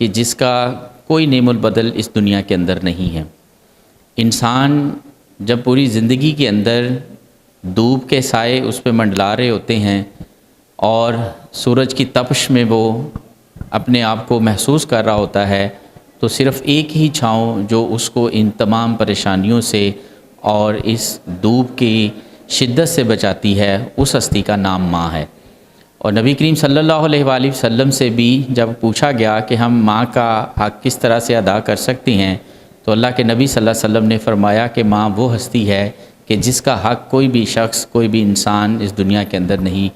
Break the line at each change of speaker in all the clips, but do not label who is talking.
کہ جس کا کوئی نعم البدل اس دنیا کے اندر نہیں ہے۔ انسان جب پوری زندگی کے اندر دھوپ کے سائے اس پہ منڈلا رہے ہوتے ہیں اور سورج کی تپش میں وہ اپنے آپ کو محسوس کر رہا ہوتا ہے، تو صرف ایک ہی چھاؤں جو اس کو ان تمام پریشانیوں سے اور اس دھوپ کی شدت سے بچاتی ہے، اس ہستی کا نام ماں ہے۔ اور نبی کریم صلی اللہ علیہ وآلہ وسلم سے بھی جب پوچھا گیا کہ ہم ماں کا حق کس طرح سے ادا کر سکتے ہیں، تو اللہ کے نبی صلی اللہ علیہ وسلم نے فرمایا کہ ماں وہ ہستی ہے کہ جس کا حق کوئی بھی شخص، کوئی بھی انسان اس دنیا کے اندر نہیں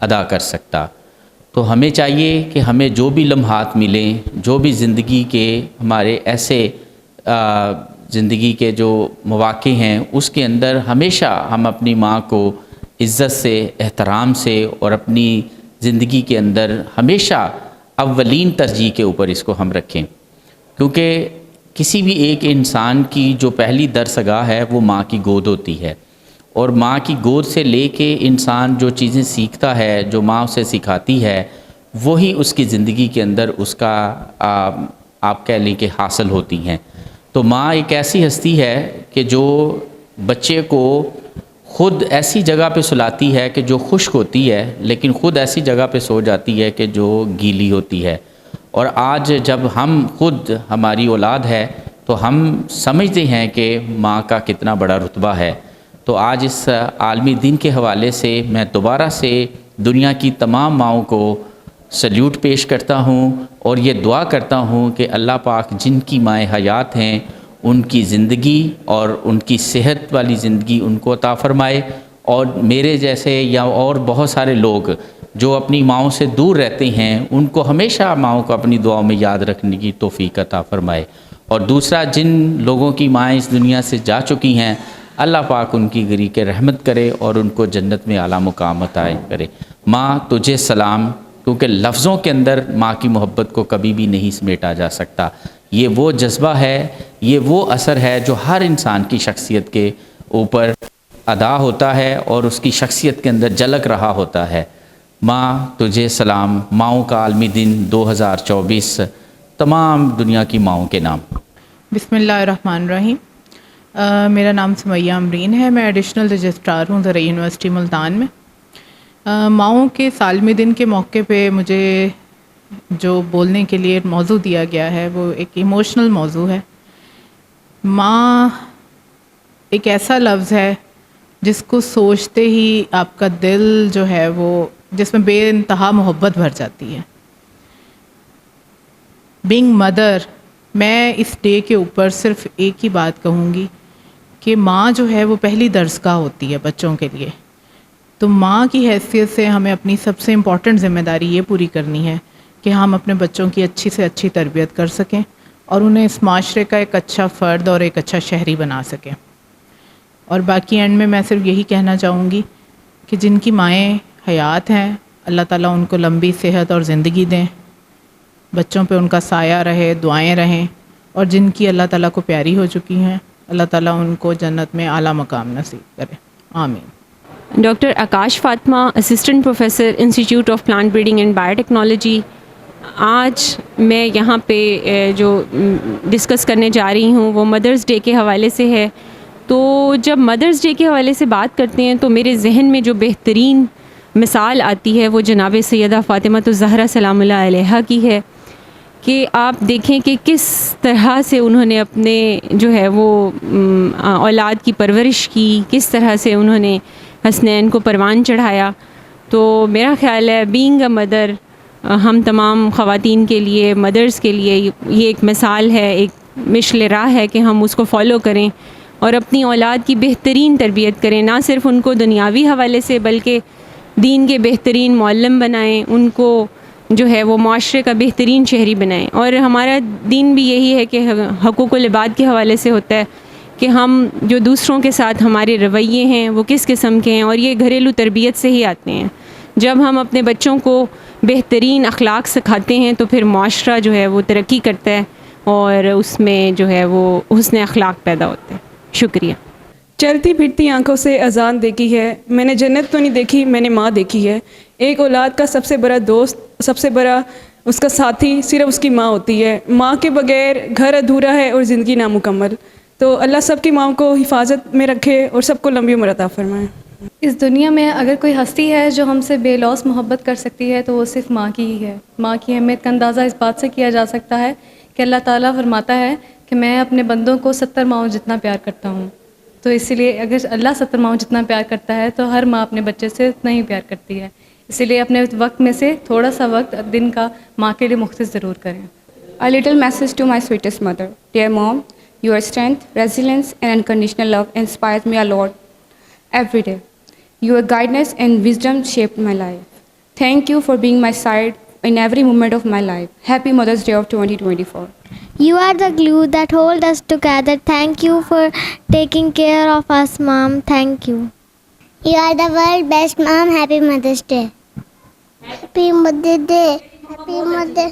ادا کر سکتا۔ تو ہمیں چاہیے کہ ہمیں جو بھی لمحات ملیں، جو بھی زندگی کے ہمارے ایسے زندگی کے جو مواقع ہیں، اس کے اندر ہمیشہ ہم اپنی ماں کو عزت سے، احترام سے اور اپنی زندگی کے اندر ہمیشہ اولین ترجیح کے اوپر اس کو ہم رکھیں، کیونکہ کسی بھی ایک انسان کی جو پہلی درسگاہ ہے وہ ماں کی گود ہوتی ہے، اور ماں کی گود سے لے کے انسان جو چیزیں سیکھتا ہے، جو ماں اسے سکھاتی ہے، وہی اس کی زندگی کے اندر اس کا آپ کہہ لیں کہ حاصل ہوتی ہیں۔ تو ماں ایک ایسی ہستی ہے کہ جو بچے کو خود ایسی جگہ پہ سلاتی ہے کہ جو خشک ہوتی ہے، لیکن خود ایسی جگہ پہ سو جاتی ہے کہ جو گیلی ہوتی ہے۔ اور آج جب ہم خود ہماری اولاد ہے تو ہم سمجھتے ہیں کہ ماں کا کتنا بڑا رتبہ ہے۔ تو آج اس عالمی دن کے حوالے سے میں دوبارہ سے دنیا کی تمام ماؤں کو سلیوٹ پیش کرتا ہوں اور یہ دعا کرتا ہوں کہ اللہ پاک جن کی مائیں حیات ہیں ان کی زندگی اور ان کی صحت والی زندگی ان کو عطا فرمائے، اور میرے جیسے یا اور بہت سارے لوگ جو اپنی ماؤں سے دور رہتے ہیں ان کو ہمیشہ ماؤں کو اپنی دعاؤں میں یاد رکھنے کی توفیق عطا فرمائے۔ اور دوسرا، جن لوگوں کی مائیں اس دنیا سے جا چکی ہیں، اللہ پاک ان کی گری کے رحمت کرے اور ان کو جنت میں اعلیٰ مقام عطا کرے۔ ماں تجھے سلام، کیونکہ لفظوں کے اندر ماں کی محبت کو کبھی بھی نہیں سمیٹا جا سکتا۔ یہ وہ جذبہ ہے، یہ وہ اثر ہے جو ہر انسان کی شخصیت کے اوپر ادا ہوتا ہے اور اس کی شخصیت کے اندر جھلک رہا ہوتا ہے۔ ماں تجھے سلام، ماؤں کا عالمی دن 2024 تمام دنیا کی ماؤں کے نام۔
بسم اللہ الرحمن الرحیم۔ میرا نام سمیہ امرین ہے، میں ایڈیشنل رجسٹرار ہوں زرعی یونیورسٹی ملتان میں۔ ماؤں کے عالمی دن کے موقع پہ مجھے جو بولنے کے لیے موضوع دیا گیا ہے وہ ایک ایموشنل موضوع ہے۔ ماں ایک ایسا لفظ ہے جس کو سوچتے ہی آپ کا دل جو ہے وہ، جس میں بے انتہا محبت بھر جاتی ہے۔ بینگ مدر، میں اس ڈے کے اوپر صرف ایک ہی بات کہوں گی کہ ماں جو ہے وہ پہلی درسگاہ ہوتی ہے بچوں کے لیے۔ تو ماں کی حیثیت سے ہمیں اپنی سب سے امپورٹنٹ ذمہ داری یہ پوری کرنی ہے کہ ہم اپنے بچوں کی اچھی سے اچھی تربیت کر سکیں اور انہیں اس معاشرے کا ایک اچھا فرد اور ایک اچھا شہری بنا سکیں۔ اور باقی اینڈ میں صرف یہی کہنا چاہوں گی کہ جن کی مائیں حیات ہیں، اللہ تعالیٰ ان کو لمبی صحت اور زندگی دیں، بچوں پہ ان کا سایہ رہے، دعائیں رہیں، اور جن کی اللہ تعالیٰ کو پیاری ہو چکی ہیں، اللہ تعالیٰ ان کو جنت میں اعلیٰ مقام نصیب کرے، آمین۔
Doctor Akash Fatima, assistant professor, institute of plant breeding and biotechnology. آج میں یہاں پہ جو ڈسکس کرنے جا رہی ہوں وہ مدرز ڈے کے حوالے سے ہے۔ تو جب مدرز ڈے کے حوالے سے بات کرتے ہیں تو میرے ذہن میں جو بہترین مثال آتی ہے وہ جناب سیدہ فاطمہ الزہرا سلام اللہ علیہا کی ہے، کہ آپ دیکھیں کہ کس طرح سے انہوں نے اپنے جو ہے وہ اولاد کی پرورش کی، کس طرح سے انہوں نے حسنین کو پروان چڑھایا۔ تو میرا خیال ہے بینگ اے مدر ہم تمام خواتین کے لیے، مدرز کے لیے یہ ایک مثال ہے، ایک مشعل راہ ہے کہ ہم اس کو فالو کریں اور اپنی اولاد کی بہترین تربیت کریں، نہ صرف ان کو دنیاوی حوالے سے بلکہ دین کے بہترین معلم بنائیں، ان کو جو ہے وہ معاشرے کا بہترین شہری بنائیں۔ اور ہمارا دین بھی یہی ہے کہ حقوق العباد کے حوالے سے ہوتا ہے کہ ہم جو دوسروں کے ساتھ ہمارے رویے ہیں وہ کس قسم کے ہیں، اور یہ گھریلو تربیت سے ہی آتے ہیں۔ جب ہم اپنے بچوں کو بہترین اخلاق سکھاتے ہیں تو پھر معاشرہ جو ہے وہ ترقی کرتا ہے اور اس میں جو ہے وہ حسن اخلاق پیدا ہوتے ہیں۔ شکریہ۔
چلتی پھرتی آنکھوں سے اذان دیکھی ہے، میں نے جنت تو نہیں دیکھی، میں نے ماں دیکھی ہے۔ ایک اولاد کا سب سے بڑا دوست, سب سے بڑا اس کا ساتھی صرف اس کی ماں ہوتی ہے. ماں کے بغیر گھر ادھورا ہے اور زندگی نامکمل. تو اللہ سب کی ماں کو حفاظت میں رکھے اور سب کو لمبی عمر عطا فرمائے.
اس دنیا میں اگر کوئی ہستی ہے جو ہم سے بے لوث محبت کر سکتی ہے تو وہ صرف ماں کی ہی ہے. ماں کی اہمیت کا اندازہ اس بات سے کیا جا سکتا ہے کہ اللہ تعالیٰ فرماتا ہے کہ میں اپنے بندوں کو 70 ماؤں جتنا پیار کرتا ہوں. تو اسی لیے اگر اللہ 70 ماؤں جتنا پیار کرتا ہے تو ہر ماں اپنے بچے سے اتنا ہی پیار کرتی ہے. اسی لیے اپنے وقت میں سے تھوڑا سا وقت دن کا ماں کے لیے مختص ضرور کریں.
A little message to my sweetest mother. Dear mom, your strength, resilience and unconditional love inspires me a lot every day. Your guidance and wisdom shaped my life. Thank you for being my side in every moment of my life. Happy Mother's Day of 2024.
You are the glue that holds us together. Thank you for taking care of us, Mom. Thank you.
You are the world's best mom. Happy Mother's Day. Happy Mother's Day. Happy Mother's Day.